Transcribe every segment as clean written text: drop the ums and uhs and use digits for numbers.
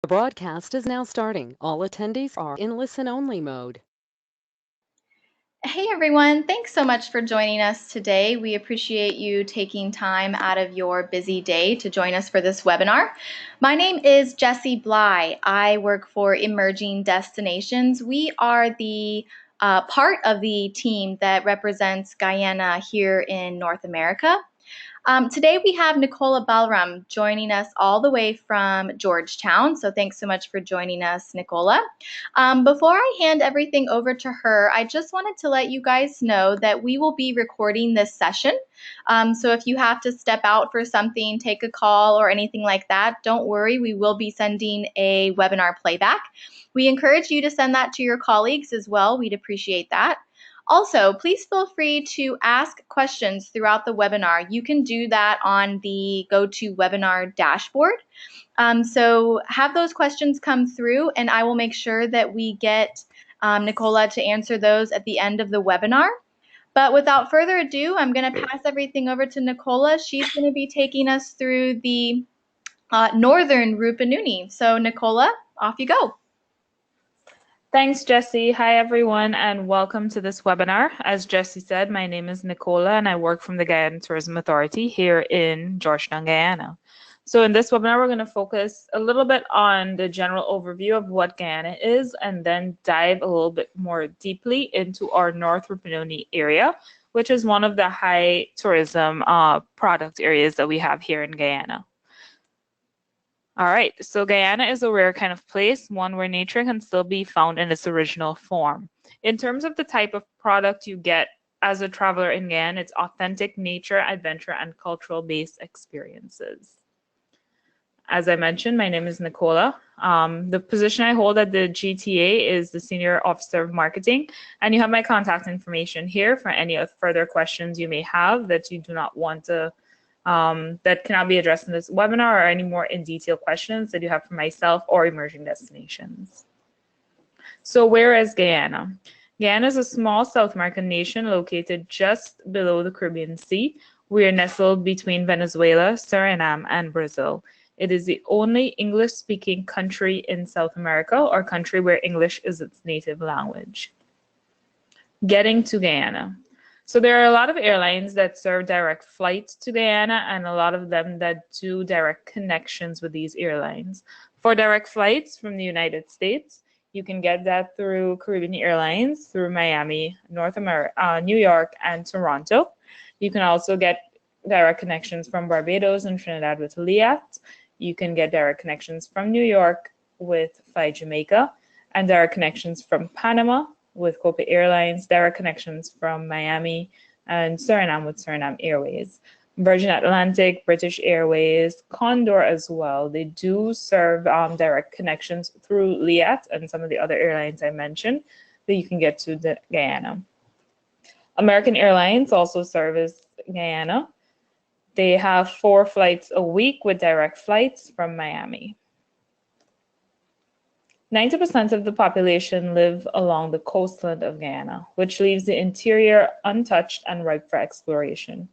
The broadcast is now starting. All attendees are in listen-only mode. Hey everyone, thanks so much for joining us today. We appreciate you taking time out of your busy day to join us for this webinar. My name is Jessie Bly. I work for Emerging Destinations. We are the part of the team that represents Guyana here in North America. Today we have Nicola Balram joining us all the way from Georgetown. So thanks so much for joining us, Nicola. Before I hand everything over to her, I just wanted to let you guys know that we will be recording this session. So if you have to step out for something, take a call or anything like that, don't worry, we will be sending a webinar playback. We encourage you to send that to your colleagues as well. We'd appreciate that. Also, please feel free to ask questions throughout the webinar. You can do that on the GoToWebinar dashboard. So have those questions come through and I will make sure that we get Nicola to answer those at the end of the webinar. But without further ado, I'm going to pass everything over to Nicola. She's going to be taking us through the Northern Rupununi. So Nicola, off you go. Thanks, Jessie. Hi, everyone, and welcome to this webinar. As Jessie said, my name is Nicola, and I work from the Guyana Tourism Authority here in Georgetown, Guyana. So in this webinar, we're going to focus a little bit on the general overview of what Guyana is, and then dive a little bit more deeply into our North Rupununi area, which is one of the high tourism product areas that we have here in Guyana. All right, so Guyana is a rare kind of place, one where nature can still be found in its original form. In terms of the type of product you get as a traveler in Guyana, it's authentic nature, adventure, and cultural-based experiences. As I mentioned, my name is Nicola. The position I hold at the GTA is the Senior Officer of Marketing, and you have my contact information here for any further questions you may have that you do not want to that cannot be addressed in this webinar, or any more in detail questions that you have for myself or Emerging Destinations. So where is Guyana? Guyana is a small South American nation located just below the Caribbean Sea. We are nestled between Venezuela, Suriname, and Brazil. It is the only English-speaking country in South America, or country where English is its native language. Getting to Guyana. So there are a lot of airlines that serve direct flights to Guyana, and a lot of them that do direct connections with these airlines. For direct flights from the United States, you can get that through Caribbean Airlines, through Miami, New York, and Toronto. You can also get direct connections from Barbados and Trinidad with Liat. You can get direct connections from New York with Fly Jamaica, and direct connections from Panama with Copa Airlines, direct connections from Miami and Suriname with Suriname Airways. Virgin Atlantic, British Airways, Condor as well. They do serve direct connections through Liat and some of the other airlines I mentioned that you can get to Guyana. American Airlines also service Guyana. They have 4 flights a week with direct flights from Miami. 90% of the population live along the coastline of Guyana, which leaves the interior untouched and ripe for exploration.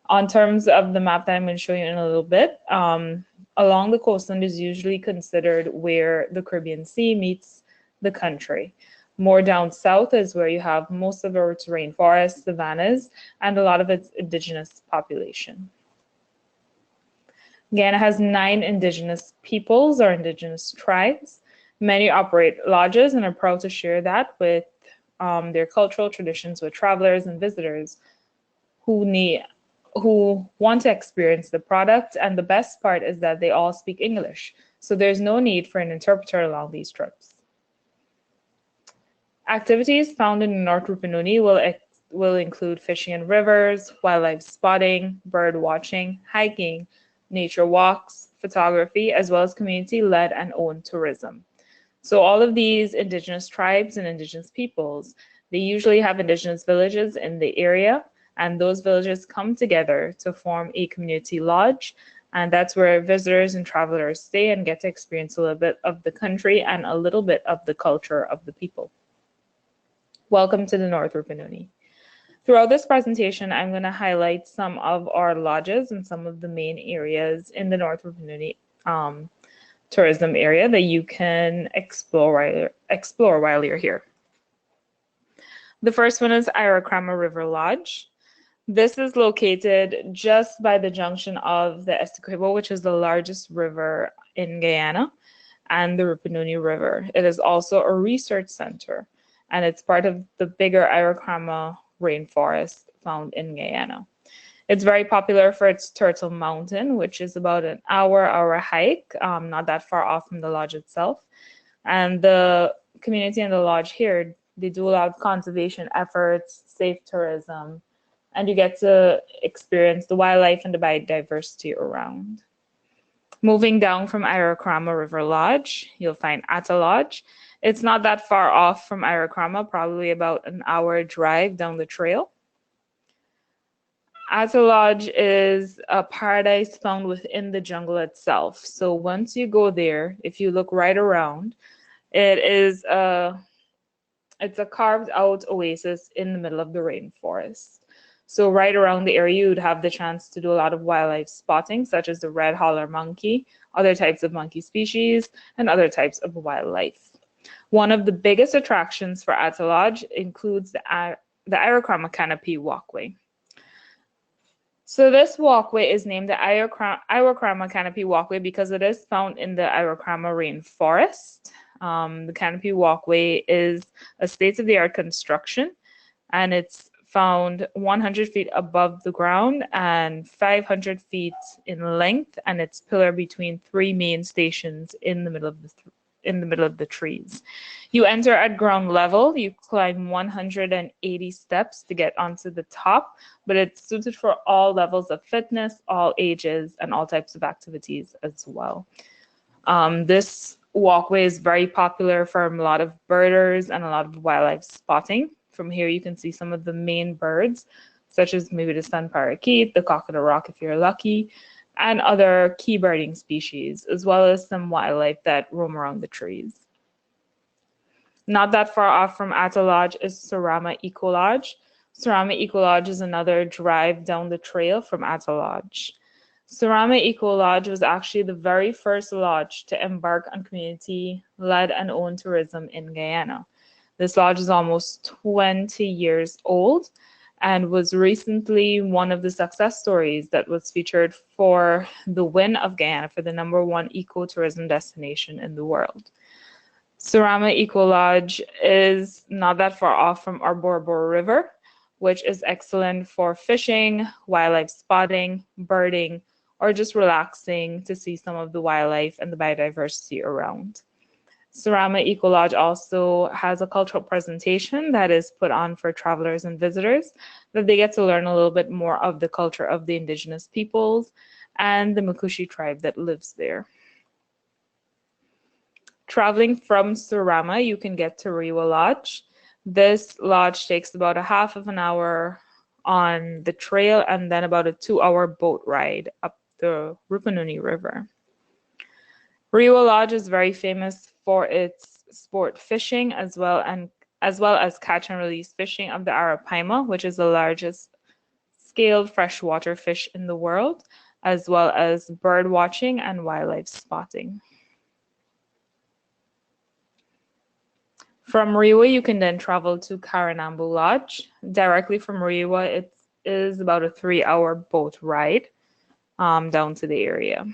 On terms of the map that I'm going to show you in a little bit, along the coastline is usually considered where the Caribbean Sea meets the country. More down south is where you have most of its rainforests, savannas, and a lot of its indigenous population. Guyana has 9 indigenous peoples or indigenous tribes. Many operate lodges and are proud to share that with their cultural traditions with travelers and visitors who want to experience the product. And the best part is that they all speak English, so there's no need for an interpreter along these trips. Activities found in North Rupununi will include fishing in rivers, wildlife spotting, bird watching, hiking, nature walks, photography, as well as community-led and owned tourism. So all of these indigenous tribes and indigenous peoples, they usually have indigenous villages in the area, and those villages come together to form a community lodge, and that's where visitors and travelers stay and get to experience a little bit of the country and a little bit of the culture of the people. Welcome to the North Rupununi. Throughout this presentation, I'm going to highlight some of our lodges and some of the main areas in the North Rupununi tourism area that you can explore while you're here. The first one is IROC Rama River Lodge. This is located just by the junction of the Essequibo, which is the largest river in Guyana, and the Rupununi River. It is also a research center, and it's part of the bigger IROC Rama rainforest found in Guyana. It's very popular for its Turtle Mountain, which is about an hour hike, not that far off from the lodge itself. And the community and the lodge here, they do a lot of conservation efforts, safe tourism, and you get to experience the wildlife and the biodiversity around. Moving down from IROC Rama River Lodge, you'll find Atta Lodge. It's not that far off from IROC Rama, probably about an hour drive down the trail. Atta Lodge is a paradise found within the jungle itself. So once you go there, if you look right around, it's a carved out oasis in the middle of the rainforest. So right around the area, you'd have the chance to do a lot of wildlife spotting, such as the red holler monkey, other types of monkey species, and other types of wildlife. One of the biggest attractions for Atta Lodge includes the IROC Rama Canopy walkway. So this walkway is named the IROC Rama Canopy walkway because it is found in the IROC Rama rainforest. The canopy walkway is a state-of-the-art construction, and it's found 100 feet above the ground and 500 feet in length, and it's pillar between three main stations in the middle of the trees. You enter at ground level, you climb 180 steps to get onto the top, but it's suited for all levels of fitness, all ages, and all types of activities as well. This walkway is very popular for a lot of birders and a lot of wildlife spotting. From here, you can see some of the main birds, such as maybe the sun parakeet, the cock of the rock if you're lucky, and other key birding species, as well as some wildlife that roam around the trees. Not that far off from Atta Lodge is Surama Eco Lodge. Surama Eco Lodge is another drive down the trail from Atta Lodge. Surama Eco Lodge was actually the very first lodge to embark on community-led and owned tourism in Guyana. This lodge is almost 20 years old and was recently one of the success stories that was featured for the win of Guyana for the #1 ecotourism destination in the world. Surama Eco Lodge is not that far off from Arborbo River, which is excellent for fishing, wildlife spotting, birding, or just relaxing to see some of the wildlife and the biodiversity around. Surama Eco Lodge also has a cultural presentation that is put on for travelers and visitors, that they get to learn a little bit more of the culture of the Indigenous peoples and the Makushi tribe that lives there. Traveling from Surama, you can get to Rewa Lodge. This lodge takes about a half of an hour on the trail and then about a 2-hour boat ride up the Rupununi River. Rewa Lodge is very famous for its sport fishing as well as catch and release fishing of the arapaima, which is the largest scaled freshwater fish in the world, as well as bird watching and wildlife spotting. From Rewa, you can then travel to Karanambu Lodge. Directly from Rewa, it is about a 3-hour boat ride down to the area.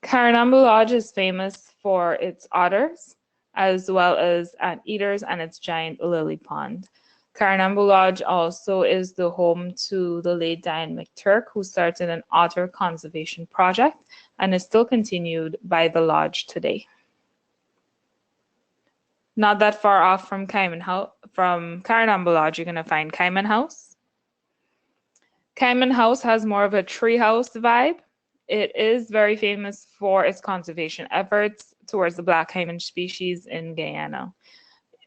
Karanambu Lodge is famous for its otters, as well as anteaters and its giant lily pond. Karanambu Lodge also is the home to the late Diane McTurk, who started an otter conservation project and is still continued by the lodge today. Not that far off from Karanambu Lodge, you're going to find Cayman House. Cayman House has more of a treehouse vibe. It is very famous for its conservation efforts towards the black caiman species in Guyana.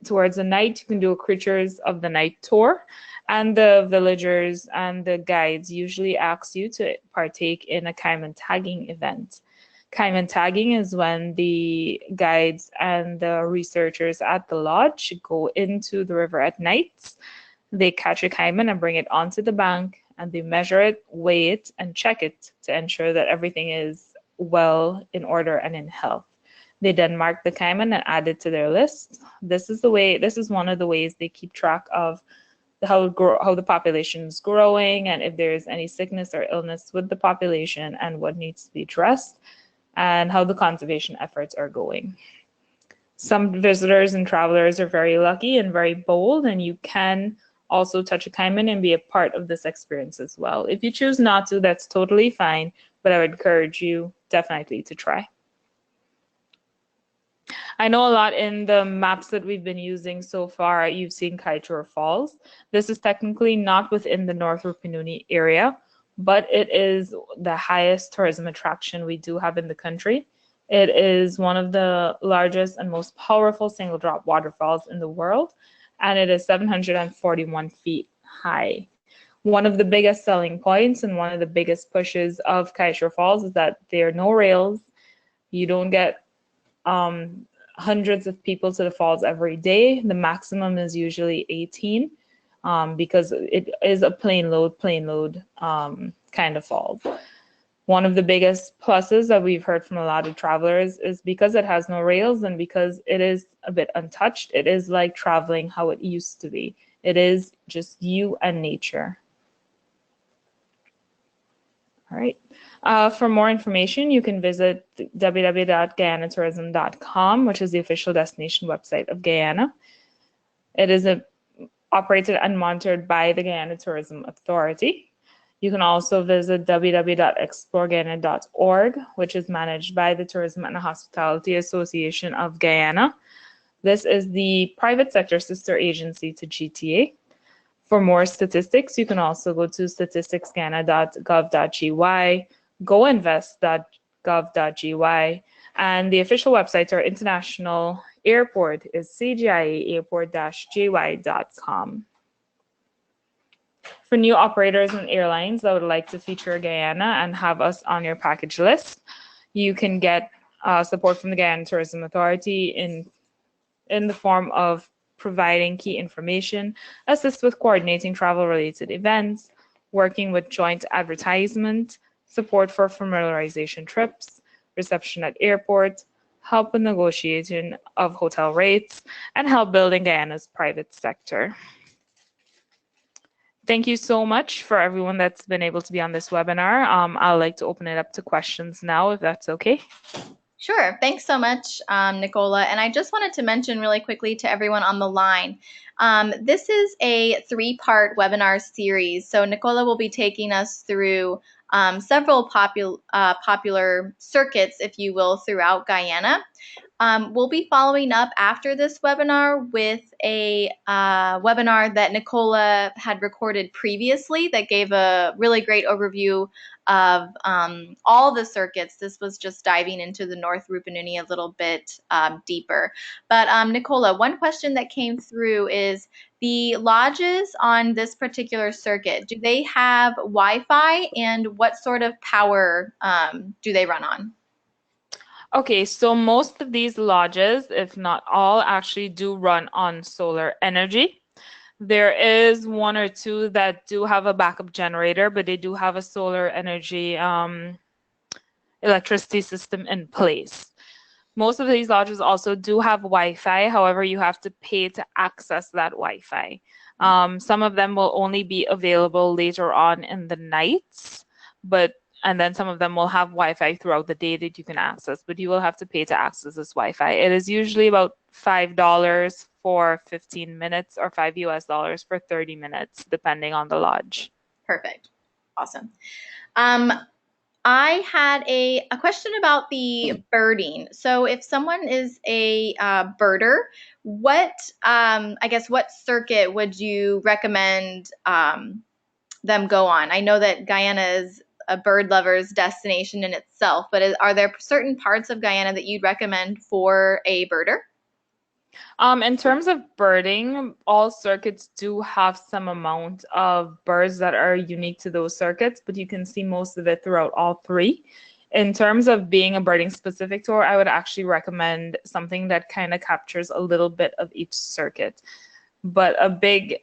Towards the night, you can do a Creatures of the Night tour, and the villagers and the guides usually ask you to partake in a caiman tagging event. Caiman tagging is when the guides and the researchers at the lodge go into the river at night. They catch a caiman and bring it onto the bank, and they measure it, weigh it, and check it to ensure that everything is well, in order, and in health. They then mark the caiman and add it to their list. This is one of the ways they keep track of how the population is growing, and if there is any sickness or illness with the population and what needs to be addressed, and how the conservation efforts are going. Some visitors and travelers are very lucky and very bold, and you can also touch a caiman and be a part of this experience as well. If you choose not to, that's totally fine, but I would encourage you definitely to try. I know a lot in the maps that we've been using so far, you've seen Kaieteur Falls. This is technically not within the North Rupununi area, but it is the highest tourism attraction we do have in the country. It is one of the largest and most powerful single drop waterfalls in the world, and it is 741 feet high. One of the biggest selling points and one of the biggest pushes of Kaieteur Falls is that there are no rails. You don't get hundreds of people to the falls every day. The maximum is usually 18 because it is a plain load kind of falls. One of the biggest pluses that we've heard from a lot of travelers is because it has no rails and because it is a bit untouched, it is like traveling how it used to be. It is just you and nature. All right. For more information, you can visit www.guyanatourism.com, which is the official destination website of Guyana. It is operated and monitored by the Guyana Tourism Authority. You can also visit www.exploreguyana.org, which is managed by the Tourism and Hospitality Association of Guyana. This is the private sector sister agency to GTA. For more statistics, you can also go to statisticsguyana.gov.gy, goinvest.gov.gy, and the official websites or international airport is cgiaairport-gy.com. For new operators and airlines that would like to feature Guyana and have us on your package list, you can get support from the Guyana Tourism Authority in the form of providing key information, assist with coordinating travel-related events, working with joint advertisement, support for familiarization trips, reception at airport, help with negotiation of hotel rates, and help building Guyana's private sector. Thank you so much for everyone that's been able to be on this webinar. I'd like to open it up to questions now, if that's okay. Sure. Thanks so much, Nicola. And I just wanted to mention really quickly to everyone on the line, this is a 3-part webinar series. So Nicola will be taking us through several popular circuits, if you will, throughout Guyana. We'll be following up after this webinar with a webinar that Nicola had recorded previously that gave a really great overview of all the circuits. This was just diving into the North Rupununi a little bit deeper. But Nicola, one question that came through is the lodges on this particular circuit, do they have Wi-Fi, and what sort of power do they run on? Okay, so most of these lodges, if not all, actually do run on solar energy. There is 1 or 2 that do have a backup generator, but they do have a solar energy electricity system in place. Most of these lodges also do have Wi-Fi. However, you have to pay to access that Wi-Fi. Some of them will only be available later on in the nights, and then some of them will have Wi-Fi throughout the day that you can access, but you will have to pay to access this Wi-Fi. It is usually about $5 for 15 minutes or $5 US for 30 minutes, depending on the lodge. Perfect. Awesome. I had a question about the birding. So if someone is a birder, what circuit would you recommend them go on? I know that Guyana is a bird lover's destination in itself, but are there certain parts of Guyana that you'd recommend for a birder? In terms of birding, all circuits do have some amount of birds that are unique to those circuits, but you can see most of it throughout all 3. In terms of being a birding specific tour, I would actually recommend something that kind of captures a little bit of each circuit. But a big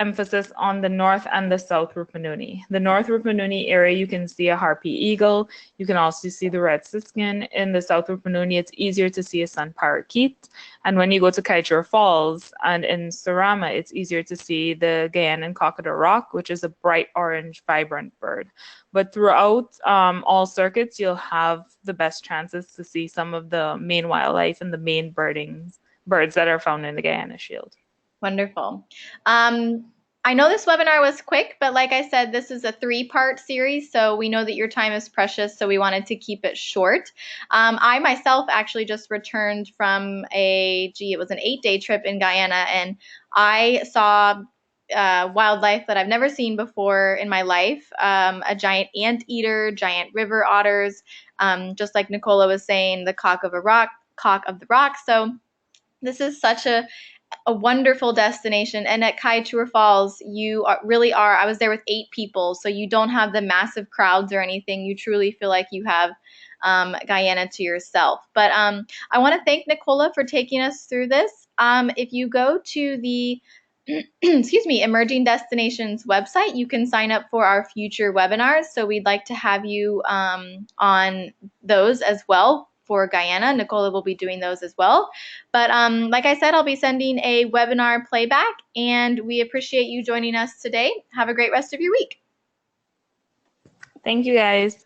emphasis on the North and the South Rupununi. The North Rupununi area, you can see a harpy eagle. You can also see the red siskin. In the South Rupununi, it's easier to see a sun parakeet. And when you go to Kaieteur Falls and in Surama, it's easier to see the Guyanan cockador rock, which is a bright orange, vibrant bird. But throughout all circuits, you'll have the best chances to see some of the main wildlife and the main birds that are found in the Guyana Shield. Wonderful. I know this webinar was quick, but like I said, this is a 3-part series, so we know that your time is precious, so we wanted to keep it short. I myself actually just returned from it was an 8-day trip in Guyana, and I saw wildlife that I've never seen before in my life, a giant anteater, giant river otters, just like Nicola was saying, the cock of the rock. So this is such a wonderful destination. And at Kaieteur Falls, really are. I was there with 8 people, so you don't have the massive crowds or anything. You truly feel like you have Guyana to yourself. But I want to thank Nicola for taking us through this. If you go to the Emerging Destinations website, you can sign up for our future webinars. So we'd like to have you on those as well. For Guyana, Nicola will be doing those as well. But like I said, I'll be sending a webinar playback, and we appreciate you joining us today. Have a great rest of your week. Thank you, guys.